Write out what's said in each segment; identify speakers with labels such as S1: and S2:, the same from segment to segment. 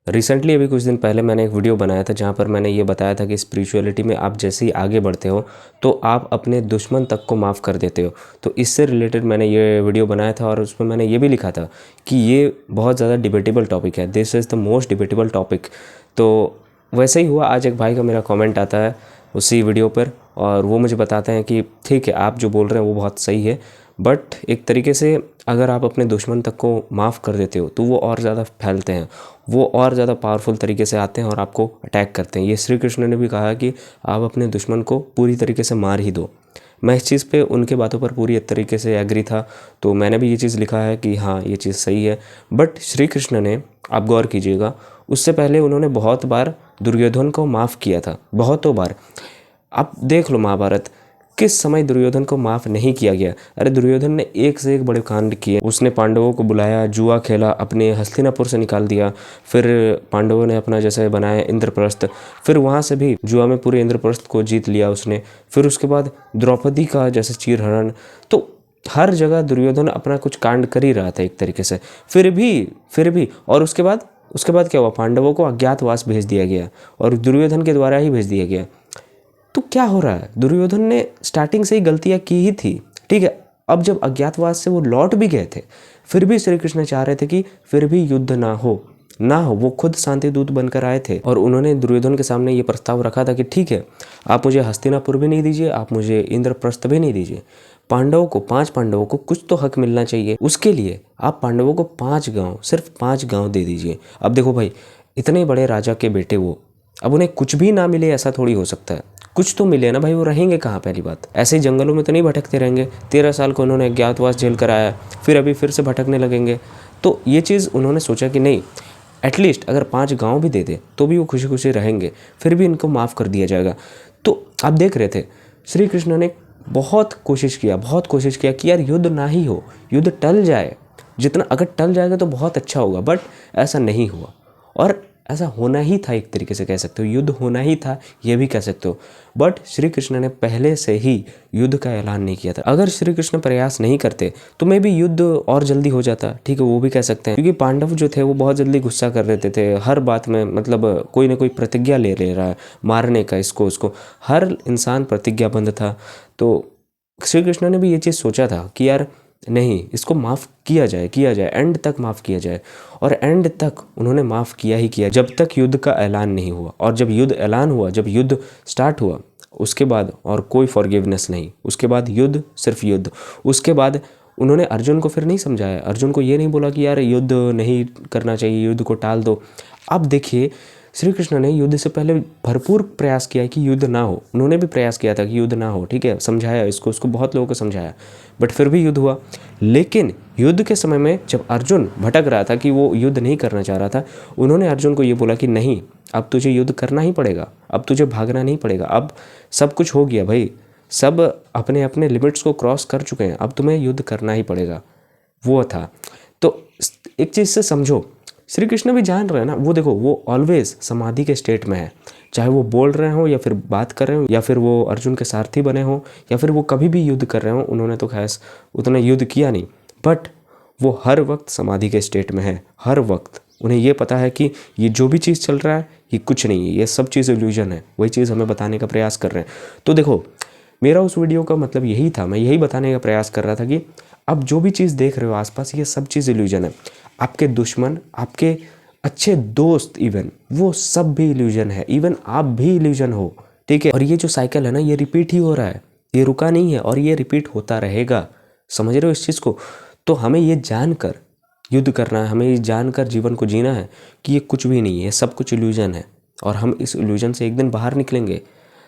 S1: Recently अभी कुछ दिन पहले मैंने एक वीडियो बनाया था जहाँ पर मैंने ये बताया था कि स्पिरिचुअलिटी में आप जैसे ही आगे बढ़ते हो तो आप अपने दुश्मन तक को माफ़ कर देते हो। तो इससे रिलेटेड मैंने ये वीडियो बनाया था और उसमें मैंने ये भी लिखा था कि ये बहुत ज़्यादा डिबेटेबल टॉपिक है, this is the most debatable topic. तो वैसे ही हुआ, आज एक भाई का मेरा कॉमेंट आता है उसी वीडियो पर और वो मुझे बताते हैं कि ठीक है, आप जो बोल रहे हैं वो बहुत सही है, बट एक तरीके से अगर आप अपने दुश्मन तक को माफ़ कर देते हो तो वो और ज़्यादा फैलते हैं, वो और ज़्यादा पावरफुल तरीके से आते हैं और आपको अटैक करते हैं। ये श्री कृष्ण ने भी कहा कि आप अपने दुश्मन को पूरी तरीके से मार ही दो। मैं इस चीज़ पे उनके बातों पर पूरी तरीके से एग्री था, तो मैंने भी ये चीज़ लिखा है कि हाँ, ये चीज़ सही है। बट श्री कृष्ण ने, आप गौर कीजिएगा, उससे पहले उन्होंने बहुत बार दुर्योधन को माफ़ किया था, बहुतों बार। आप देख लो महाभारत, किस समय दुर्योधन को माफ़ नहीं किया गया। अरे दुर्योधन ने एक से एक बड़े कांड किए। उसने पांडवों को बुलाया, जुआ खेला, अपने हस्तिनापुर से निकाल दिया। फिर पांडवों ने अपना जैसे बनाया इंद्रप्रस्थ, फिर वहाँ से भी जुआ में पूरे इंद्रप्रस्थ को जीत लिया उसने। फिर उसके बाद द्रौपदी का जैसे चीरहरण, तो हर जगह दुर्योधन अपना कुछ कांड कर ही रहा था एक तरीके से। फिर भी और उसके बाद क्या हुआ, पांडवों को अज्ञातवास भेज दिया गया और दुर्योधन के द्वारा ही भेज दिया गया। तो क्या हो रहा है, दुर्योधन ने स्टार्टिंग से ही गलतियां की ही थी, ठीक है। अब जब अज्ञातवास से वो लौट भी गए थे, फिर भी श्री कृष्ण चाह रहे थे कि फिर भी युद्ध ना हो। वो खुद शांति दूत बनकर आए थे और उन्होंने दुर्योधन के सामने ये प्रस्ताव रखा था कि ठीक है, आप मुझे हस्तिनापुर भी नहीं दीजिए, आप मुझे इंद्रप्रस्थ भी नहीं दीजिए, पांच पांडवों को कुछ तो हक मिलना चाहिए। उसके लिए आप पांडवों को 5 गांव, सिर्फ 5 गांव दे दीजिए। अब देखो भाई, इतने बड़े राजा के बेटे वो, अब उन्हें कुछ भी ना मिले ऐसा थोड़ी हो सकता है, कुछ तो मिले ना भाई। वो रहेंगे कहाँ, पहली बात ऐसे ही जंगलों में तो नहीं भटकते रहेंगे। 13 साल को उन्होंने अज्ञातवास झेल कर आया, फिर अभी फिर से भटकने लगेंगे। तो ये चीज़ उन्होंने सोचा कि नहीं, एटलीस्ट अगर 5 गांव भी दे दे तो भी वो खुशी खुशी रहेंगे, फिर भी इनको माफ़ कर दिया जाएगा। तो आप देख रहे थे श्री कृष्ण ने बहुत कोशिश किया कि यार युद्ध ना ही हो, युद्ध टल जाए। जितना अगर टल जाएगा तो बहुत अच्छा होगा, बट ऐसा नहीं हुआ। और ऐसा होना ही था, एक तरीके से कह सकते हो युद्ध होना ही था, ये भी कह सकते हो। बट श्री कृष्ण ने पहले से ही युद्ध का ऐलान नहीं किया था। अगर श्री कृष्ण प्रयास नहीं करते तो मे भी युद्ध और जल्दी हो जाता, ठीक है, वो भी कह सकते हैं। क्योंकि पांडव जो थे वो बहुत जल्दी गुस्सा कर देते थे हर बात में, मतलब कोई ना कोई प्रतिज्ञा ले रहा है मारने का इसको उसको, हर इंसान प्रतिज्ञाबद्ध था। तो श्री कृष्ण ने भी ये चीज़ सोचा था कि यार नहीं, इसको माफ़ किया जाए, एंड तक माफ़ किया जाए। और एंड तक उन्होंने माफ़ किया ही किया, जब तक युद्ध का ऐलान नहीं हुआ। और जब युद्ध ऐलान हुआ, जब युद्ध स्टार्ट हुआ, उसके बाद और कोई फॉरगिवनेस नहीं, उसके बाद युद्ध, सिर्फ युद्ध। उसके बाद उन्होंने अर्जुन को फिर नहीं समझाया, अर्जुन को ये नहीं बोला कि यार युद्ध नहीं करना चाहिए, युद्ध को टाल दो। अब देखिए, श्री कृष्ण ने युद्ध से पहले भरपूर प्रयास किया कि युद्ध ना हो। उन्होंने भी प्रयास किया था कि युद्ध ना हो, ठीक है, समझाया इसको उसको, बहुत लोगों को समझाया, बट फिर भी युद्ध हुआ। लेकिन युद्ध के समय में जब अर्जुन भटक रहा था कि वो युद्ध नहीं करना चाह रहा था, उन्होंने अर्जुन को ये बोला कि नहीं, अब तुझे युद्ध करना ही पड़ेगा, अब तुझे भागना नहीं पड़ेगा, अब सब कुछ हो गया भाई, सब अपने अपने लिमिट्स को क्रॉस कर चुके हैं, अब तुम्हें युद्ध करना ही पड़ेगा। वो था। तो एक चीज़ से समझो, श्री कृष्ण भी जान रहे हैं ना, वो देखो वो ऑलवेज समाधि के स्टेट में है, चाहे वो बोल रहे हो या फिर बात कर रहे हो या फिर वो अर्जुन के सारथी बने हो या फिर वो कभी भी युद्ध कर रहे हो। उन्होंने तो खैर उतना युद्ध किया नहीं, बट वो हर वक्त समाधि के स्टेट में है, हर वक्त। उन्हें ये पता है कि ये जो भी चीज़ चल रहा है ये कुछ नहीं है, ये सब चीज़ इल्यूजन है, वही चीज़ हमें बताने का प्रयास कर रहे हैं। तो देखो, मेरा उस वीडियो का मतलब यही था, मैं यही बताने का प्रयास कर रहा था कि अब जो भी चीज़ देख रहे हो आसपास, ये सब चीज़ इल्यूजन है। आपके दुश्मन, आपके अच्छे दोस्त, इवन वो सब भी इल्यूजन है, इवन आप भी इल्यूजन हो, ठीक है। और ये जो साइकिल है ना, ये रिपीट ही हो रहा है, ये रुका नहीं है और ये रिपीट होता रहेगा। समझ रहे हो इस चीज़ को? तो हमें ये जानकर युद्ध करना है, हमें ये जानकर जीवन को जीना है कि ये कुछ भी नहीं है, सब कुछ इल्यूजन है और हम इस इल्यूजन से एक दिन बाहर निकलेंगे।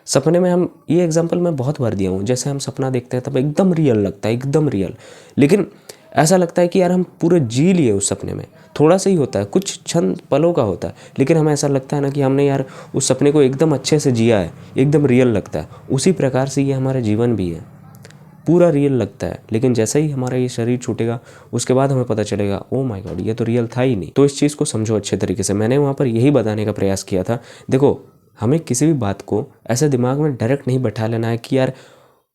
S1: सपने में हम, ये एग्जांपल मैं बहुत बार दिया हूँ, जैसे हम सपना देखते हैं तब एकदम रियल लगता है, एकदम रियल, लेकिन ऐसा लगता है कि यार हम पूरे जी लिए उस सपने में। थोड़ा सा ही होता है, कुछ क्षण पलों का होता है, लेकिन हमें ऐसा लगता है ना कि हमने यार उस सपने को एकदम अच्छे से जिया है, एकदम रियल लगता है। उसी प्रकार से ये हमारा जीवन भी है, पूरा रियल लगता है, लेकिन जैसे ही हमारा ये शरीर छूटेगा उसके बाद हमें पता चलेगा ओ माय गॉड, ये तो रियल था ही नहीं। तो इस चीज़ को समझो अच्छे तरीके से। मैंने वहाँ पर यही बताने का प्रयास किया था। देखो, हमें किसी भी बात को ऐसे दिमाग में डायरेक्ट नहीं बैठा लेना है कि यार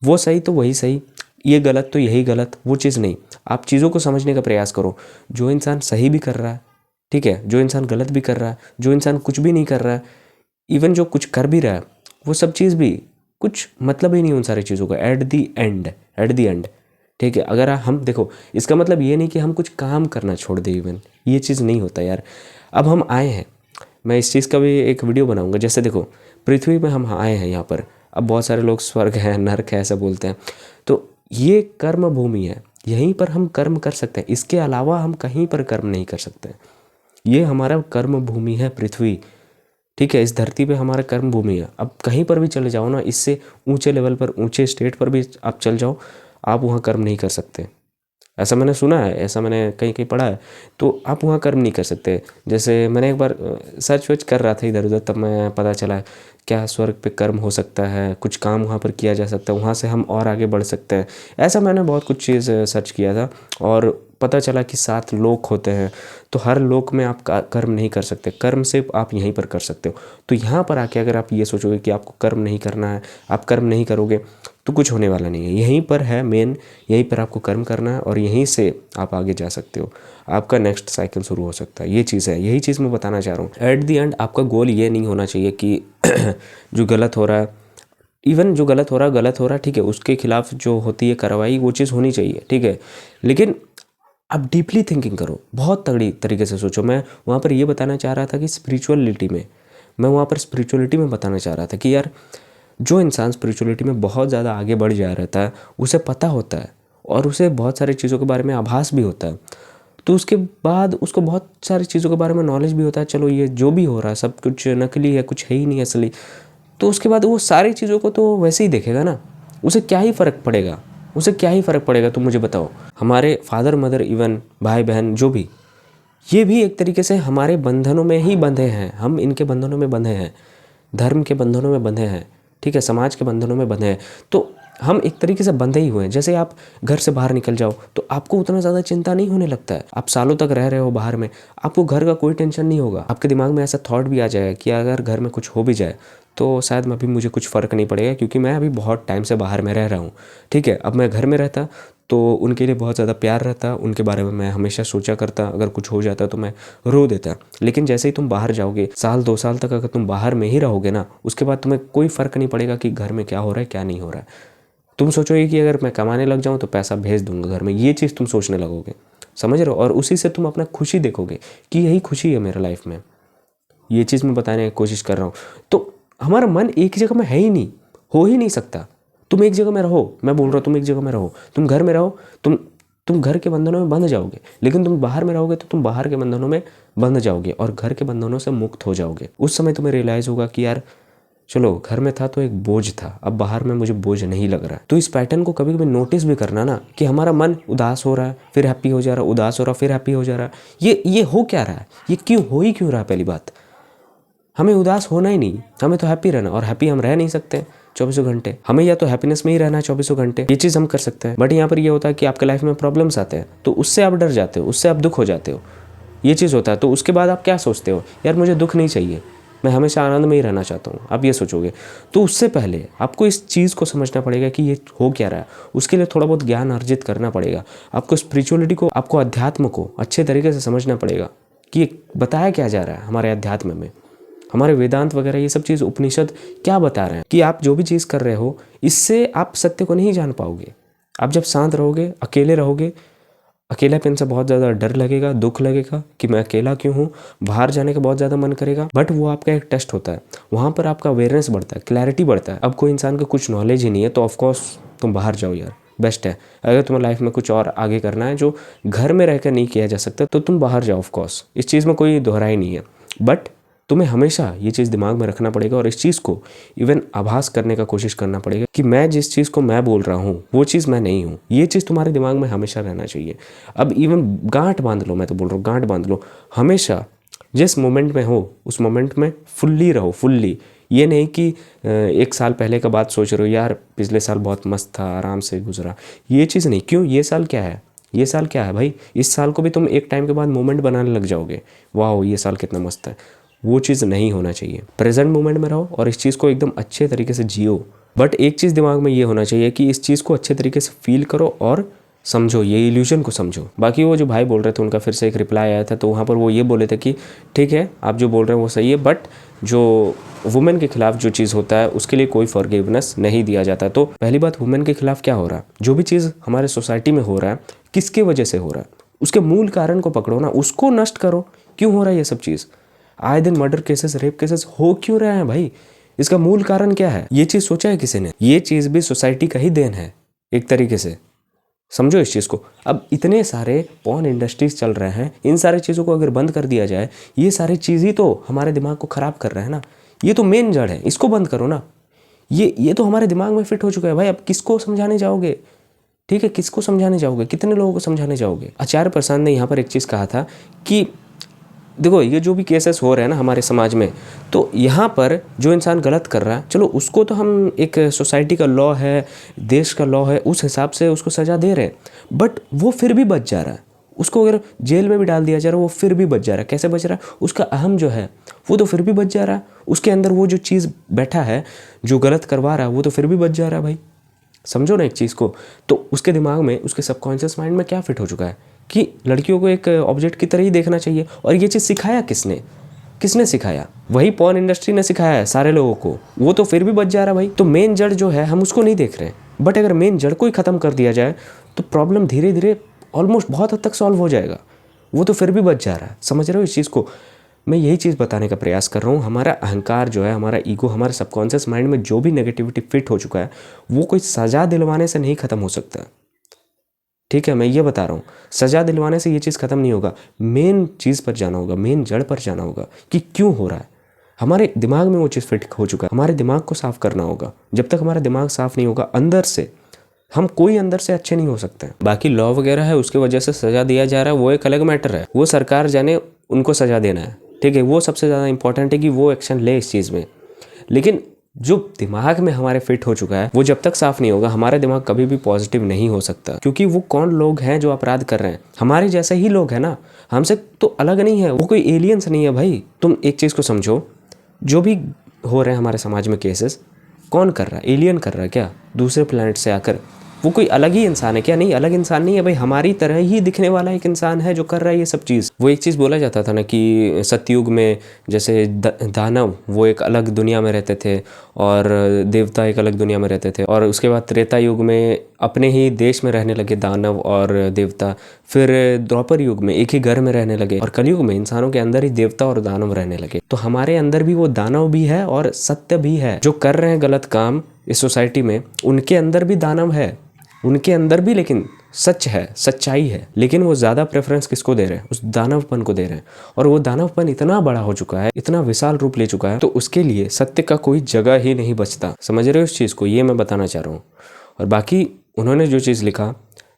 S1: वो सही तो वही सही, ये गलत तो यही गलत, वो चीज़ नहीं। आप चीज़ों को समझने का प्रयास करो। जो इंसान सही भी कर रहा है, ठीक है। जो इंसान गलत भी कर रहा है, जो इंसान कुछ भी नहीं कर रहा है, इवन जो कुछ कर भी रहा है, वो सब चीज़ भी कुछ मतलब ही नहीं उन सारी चीज़ों का एट द एंड। ठीक है। अगर हम देखो, इसका मतलब ये नहीं कि हम कुछ काम करना छोड़ दें, इवन ये चीज़ नहीं होता यार। अब हम आए हैं, मैं इस चीज़ का भी एक वीडियो बनाऊंगा। जैसे देखो, पृथ्वी में हम आए हैं यहाँ पर, अब बहुत सारे लोग स्वर्ग है, नरक है, ऐसा बोलते हैं। तो ये कर्म भूमि है, यहीं पर हम कर्म कर सकते हैं, इसके अलावा हम कहीं पर कर्म नहीं कर सकते। ये हमारा कर्म भूमि है पृथ्वी, ठीक है। इस धरती पे हमारा कर्म भूमि है। अब कहीं पर भी चले जाओ ना, इससे ऊंचे लेवल पर, ऊंचे स्टेट पर भी आप चल जाओ, आप वहाँ कर्म नहीं कर सकते। ऐसा मैंने सुना है, ऐसा मैंने कहीं कहीं पढ़ा है। तो आप वहाँ कर्म नहीं कर सकते। जैसे मैंने एक बार सर्च वर्च कर रहा था इधर उधर, तब मैं पता चला क्या स्वर्ग पे कर्म हो सकता है, कुछ काम वहाँ पर किया जा सकता है, वहाँ से हम और आगे बढ़ सकते हैं। ऐसा मैंने बहुत कुछ चीज़ सर्च किया था, और पता चला कि 7 लोक होते हैं। तो हर लोक में आप कर्म नहीं कर सकते, कर्म सिर्फ आप यहीं पर कर सकते हो। तो यहाँ पर आके अगर आप ये सोचोगे कि आपको कर्म नहीं करना है, आप कर्म नहीं करोगे, तो कुछ होने वाला नहीं है। यहीं पर है मेन, यहीं पर आपको कर्म करना है, और यहीं से आप आगे जा सकते हो, आपका नेक्स्ट साइकिल शुरू हो सकता है। ये चीज़ है, यही चीज़ मैं बताना चाह रहा हूँ। एट द एंड आपका गोल ये नहीं होना चाहिए कि जो गलत हो रहा है, इवन जो गलत हो रहा है, ठीक है, उसके खिलाफ जो होती है कार्रवाई, वो चीज़ होनी चाहिए, ठीक है। लेकिन आप डीपली थिंकिंग करो, बहुत तगड़ी तरीके से सोचो। मैं वहाँ पर ये बताना चाह रहा था कि स्पिरिचुअलिटी में बताना चाह रहा था कि यार, जो इंसान स्पिरिचुअलिटी में बहुत ज़्यादा आगे बढ़ जा रहता है, उसे पता होता है और उसे बहुत सारी चीज़ों के बारे में आभास भी होता है। तो उसके बाद उसको बहुत सारी चीज़ों के बारे में नॉलेज भी होता है, चलो ये जो भी हो रहा है सब कुछ नकली है, कुछ है ही नहीं असली। तो उसके बाद वो सारी चीज़ों को तो वैसे ही देखेगा ना, उसे क्या ही फ़र्क पड़ेगा, तुम मुझे बताओ। हमारे फादर मदर, इवन भाई बहन, जो भी, ये भी एक तरीके से हमारे बंधनों में ही बंधे हैं, हम इनके बंधनों में बंधे हैं, धर्म के बंधनों में बंधे हैं, ठीक है, समाज के बंधनों में बंधे हैं। तो हम एक तरीके से बंधे ही हुए हैं। जैसे आप घर से बाहर निकल जाओ तो आपको उतना ज़्यादा चिंता नहीं होने लगता है। आप सालों तक रह रहे हो बाहर में, आपको घर का कोई टेंशन नहीं होगा। आपके दिमाग में ऐसा थॉट भी आ जाएगा कि अगर घर में कुछ हो भी जाए तो शायद मैं अभी, मुझे कुछ फ़र्क नहीं पड़ेगा, क्योंकि मैं अभी बहुत टाइम से बाहर में रह रहा हूँ, ठीक है। अब मैं घर में रहता तो उनके लिए बहुत ज़्यादा प्यार रहता, उनके बारे में मैं हमेशा सोचा करता, अगर कुछ हो जाता तो मैं रो देता। लेकिन जैसे ही तुम बाहर जाओगे, 1-2 साल तक अगर तुम बाहर में ही रहोगे ना, उसके बाद तुम्हें कोई फ़र्क नहीं पड़ेगा कि घर में क्या हो रहा है क्या नहीं हो रहा है। तुम सोचोगे कि अगर मैं कमाने लग जाऊँ तो पैसा भेज दूंगा घर में, ये चीज़ तुम सोचने लगोगे, समझ रहे हो। और उसी से तुम अपना खुशी देखोगे कि यही खुशी है मेरा लाइफ में। ये चीज़ मैं बताने की कोशिश कर रहा हूँ। तो हमारा मन एक जगह में है ही नहीं, हो ही नहीं सकता। तुम एक जगह में रहो, मैं बोल रहा हूँ तुम एक जगह में रहो, तुम घर में रहो, तुम घर के बंधनों में बंध जाओगे। लेकिन तुम बाहर में रहोगे तो तुम बाहर के बंधनों में बंध जाओगे और घर के बंधनों से मुक्त हो जाओगे। उस समय तुम्हें रियलाइज़ होगा कि यार चलो, घर में था तो एक बोझ था, अब बाहर में मुझे बोझ नहीं लग रहा है। तो इस पैटर्न को कभी कभी नोटिस भी करना ना, कि हमारा मन उदास हो रहा है, फिर हैप्पी हो जा रहा है, उदास हो रहा है, फिर हैप्पी हो जा रहा है। ये हो क्या रहा है, ये क्यों हो ही क्यों रहा है। पहली बात, हमें उदास होना ही नहीं, हमें तो हैप्पी रहना, और हैप्पी हम रह नहीं सकते 24 घंटे। हमें या तो हैप्पीनेस में ही रहना है 24 घंटे, ये चीज़ हम कर सकते हैं। बट यहाँ पर ये होता है कि आपके लाइफ में प्रॉब्लम्स आते हैं, तो उससे आप डर जाते हो, उससे आप दुख हो जाते हो, ये चीज़ होता है। तो उसके बाद आप क्या सोचते हो, यार मुझे दुख नहीं चाहिए, मैं हमेशा आनंद में ही रहना चाहता हूँ, आप ये सोचोगे। तो उससे पहले आपको इस चीज़ को समझना पड़ेगा कि ये हो क्या रहा है। उसके लिए थोड़ा बहुत ज्ञान अर्जित करना पड़ेगा। आपको स्पिरिचुअलिटी को, आपको अध्यात्म को अच्छे तरीके से समझना पड़ेगा कि ये बताया क्या जा रहा है हमारे अध्यात्म में, हमारे वेदांत वगैरह, ये सब चीज़, उपनिषद क्या बता रहे हैं कि आप जो भी चीज़ कर रहे हो, इससे आप सत्य को नहीं जान पाओगे। आप जब शांत रहोगे, अकेले रहोगे, अकेलापन से बहुत ज़्यादा डर लगेगा, दुख लगेगा कि मैं अकेला क्यों हूँ, बाहर जाने का बहुत ज़्यादा मन करेगा। बट वो आपका एक टेस्ट होता है, वहाँ पर आपका अवेयरनेस बढ़ता है, क्लैरिटी बढ़ता है। अब कोई इंसान को कुछ नॉलेज ही नहीं है तो ऑफकोर्स तुम बाहर जाओ यार, बेस्ट है। अगर तुम्हें लाइफ में कुछ और आगे करना है जो घर में रहकर नहीं किया जा सकता, तो तुम बाहर जाओ, ऑफकोर्स, इस चीज़ में कोई दोहराई नहीं है। बट तुम्हें हमेशा ये चीज़ दिमाग में रखना पड़ेगा, और इस चीज़ को इवन आभास करने का कोशिश करना पड़ेगा कि मैं जिस चीज़ को मैं बोल रहा हूँ वो चीज़ मैं नहीं हूँ। ये चीज़ तुम्हारे दिमाग में हमेशा रहना चाहिए। अब इवन गांठ बांध लो, मैं तो बोल रहा हूँ गांठ बांध लो, हमेशा जिस मोमेंट में हो उस मोमेंट में फुल्ली रहो, फुल्ली। ये नहीं कि 1 साल पहले का बात सोच रहे हो, यार पिछले साल बहुत मस्त था, आराम से गुजरा, ये चीज़ नहीं। क्यों, ये साल क्या है, ये साल क्या है भाई, इस साल को भी तुम एक टाइम के बाद मोमेंट बनाने लग जाओगे, वाह ये साल कितना मस्त है। वो चीज़ नहीं होना चाहिए। प्रेजेंट मोमेंट में रहो और इस चीज़ को एकदम अच्छे तरीके से जियो। बट एक चीज़ दिमाग में ये होना चाहिए कि इस चीज़ को अच्छे तरीके से फील करो और समझो, ये इल्यूजन को समझो। बाकी वो जो भाई बोल रहे थे उनका फिर से एक रिप्लाई आया था, तो वहाँ पर वो ये बोले थे कि ठीक है आप जो बोल रहे हैं वो सही है, बट जो वुमेन के खिलाफ जो चीज़ होता है उसके लिए कोई फॉरगिवनेस नहीं दिया जाता। तो पहली बात, वुमेन के खिलाफ क्या हो रहा है, जो भी चीज़ हमारे सोसाइटी में हो रहा है किसके वजह से हो रहा है, उसके मूल कारण को पकड़ो ना, उसको नष्ट करो। क्यों हो रहा है ये सब चीज़? आए दिन मर्डर केसेस, रेप केसेस हो क्यों रहे हैं भाई? इसका मूल कारण क्या है? ये चीज़ सोचा है किसी ने? ये चीज़ भी सोसाइटी का ही देन है एक तरीके से, समझो इस चीज़ को। अब इतने सारे पॉर्न इंडस्ट्रीज चल रहे हैं, इन सारी चीज़ों को अगर बंद कर दिया जाए, ये सारी चीज़ ही तो हमारे दिमाग को ख़राब कर रहे हैं ना। ये तो मेन जड़ है, इसको बंद करो ना। ये तो हमारे दिमाग में फिट हो चुका है भाई। अब किसको समझाने जाओगे? ठीक है, किसको समझाने जाओगे? कितने लोगों को समझाने जाओगे? आचार्य प्रसाद ने यहाँ पर एक चीज़ कहा था कि देखो ये जो भी केसेस हो रहे हैं ना हमारे समाज में, तो यहाँ पर जो इंसान गलत कर रहा है, चलो उसको तो हम एक सोसाइटी का लॉ है, देश का लॉ है, उस हिसाब से उसको सज़ा दे रहे हैं, बट वो फिर भी बच जा रहा है। उसको अगर जेल में भी डाल दिया जा रहा है वो फिर भी बच जा रहा है। कैसे बच रहा है? उसका अहम जो है वो तो फिर भी बच जा रहा है। उसके अंदर वो जो चीज़ बैठा है जो गलत करवा रहा है वो तो फिर भी बच जा रहा है भाई। समझो ना एक चीज़ को। तो उसके दिमाग में, उसके सबकॉन्शियस माइंड में क्या फिट हो चुका है कि लड़कियों को एक ऑब्जेक्ट की तरह ही देखना चाहिए। और ये चीज़ सिखाया किसने? किसने सिखाया? वही पॉर्न इंडस्ट्री ने सिखाया है सारे लोगों को। वो तो फिर भी बच जा रहा है भाई। तो मेन जड़ जो है हम उसको नहीं देख रहे हैं, बट अगर मेन जड़ को ही ख़त्म कर दिया जाए तो प्रॉब्लम धीरे धीरे ऑलमोस्ट बहुत हद तक सॉल्व हो जाएगा। वो तो फिर भी बच जा रहा है। समझ रहे हो इस चीज़ को? मैं यही चीज़ बताने का प्रयास कर रहा हूँ। हमारा अहंकार जो है, हमारा ईगो, हमारे सबकॉन्शियस माइंड में जो भी नेगेटिविटी फिट हो चुका है वो कोई सज़ा दिलवाने से नहीं ख़त्म हो सकता। ठीक है, मैं ये बता रहा हूँ, सज़ा दिलवाने से ये चीज़ ख़त्म नहीं होगा। मेन चीज़ पर जाना होगा, मेन जड़ पर जाना होगा कि क्यों हो रहा है। हमारे दिमाग में वो चीज़ फिट हो चुका है, हमारे दिमाग को साफ़ करना होगा। जब तक हमारा दिमाग साफ़ नहीं होगा अंदर से, हम कोई अंदर से अच्छे नहीं हो सकते। बाकी लॉ वगैरह है उसके वजह से सज़ा दिया जा रहा है, वो एक अलग मैटर है। वो सरकार जाने उनको सज़ा देना है, ठीक है, वो सबसे ज़्यादा इंपॉर्टेंट है कि वो एक्शन ले इस चीज़ में। लेकिन जो दिमाग में हमारे फिट हो चुका है वो जब तक साफ नहीं होगा हमारा दिमाग कभी भी पॉजिटिव नहीं हो सकता। क्योंकि वो कौन लोग हैं जो अपराध कर रहे हैं? हमारे जैसे ही लोग हैं ना, हमसे तो अलग नहीं है, वो कोई एलियंस नहीं है भाई। तुम एक चीज़ को समझो, जो भी हो रहे हैं हमारे समाज में केसेस, कौन कर रहा है? एलियन कर रहा है क्या? दूसरे प्लैनेट से आकर वो कोई अलग ही इंसान है क्या? नहीं, अलग इंसान नहीं है भाई, हमारी तरह ही दिखने वाला एक इंसान है जो कर रहा है ये सब चीज़। वो एक चीज़ बोला जाता था ना कि सतयुग में जैसे दानव वो एक अलग दुनिया में रहते थे और देवता एक अलग दुनिया में रहते थे, और उसके बाद त्रेता युग में अपने ही देश में रहने लगे दानव और देवता, फिर द्वापर युग में एक ही घर में रहने लगे, और कलयुग में इंसानों के अंदर ही देवता और दानव रहने लगे। तो हमारे अंदर भी वो दानव भी है और सत्य भी है। जो कर रहे हैं गलत काम इस सोसाइटी में, उनके अंदर भी दानव है, उनके अंदर भी लेकिन सच है, सच्चाई है। लेकिन वो ज़्यादा प्रेफरेंस किसको दे रहे हैं? उस दानवपन को दे रहे हैं। और वो दानवपन इतना बड़ा हो चुका है, इतना विशाल रूप ले चुका है, तो उसके लिए सत्य का कोई जगह ही नहीं बचता। समझ रहे हो इस चीज़ को? ये मैं बताना चाह रहा हूँ। और बाकी उन्होंने जो चीज़ लिखा,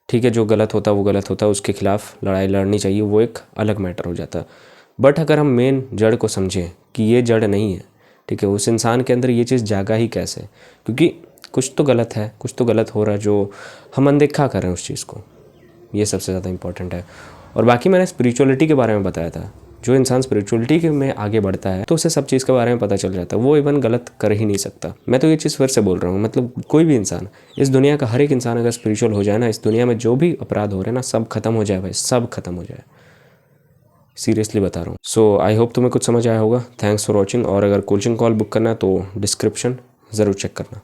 S1: ठीक है, जो गलत होता वो गलत होता, उसके खिलाफ लड़ाई लड़नी चाहिए, वो एक अलग मैटर हो जाता। बट अगर हम मेन जड़ को समझें कि ये जड़ नहीं है, ठीक है, उस इंसान के अंदर ये चीज़ जागा ही कैसे? क्योंकि कुछ तो गलत है, कुछ तो गलत हो रहा है जो हम अनदेखा कर रहे हैं उस चीज़ को। ये सबसे ज़्यादा इंपॉर्टेंट है। और बाकी मैंने स्पिरिचुअलिटी के बारे में बताया था। जो इंसान स्पिरिचुअलिटी में आगे बढ़ता है तो उसे सब चीज़ के बारे में पता चल जाता है, वो इवन गलत कर ही नहीं सकता। मैं तो ये चीज़ फिर से बोल रहा हूँ, मतलब कोई भी इंसान, इस दुनिया का हर एक इंसान अगर स्पिरिचुअल हो जाए ना, इस दुनिया में जो भी अपराध हो रहे हैं ना सब खत्म हो जाए भाई, सब खत्म हो जाए। सीरियसली बता रहा हूँ। सो आई होप तुम्हें कुछ समझ आया होगा। Thanks for watching. और अगर कोचिंग कॉल बुक करना है तो डिस्क्रिप्शन ज़रूर चेक करना।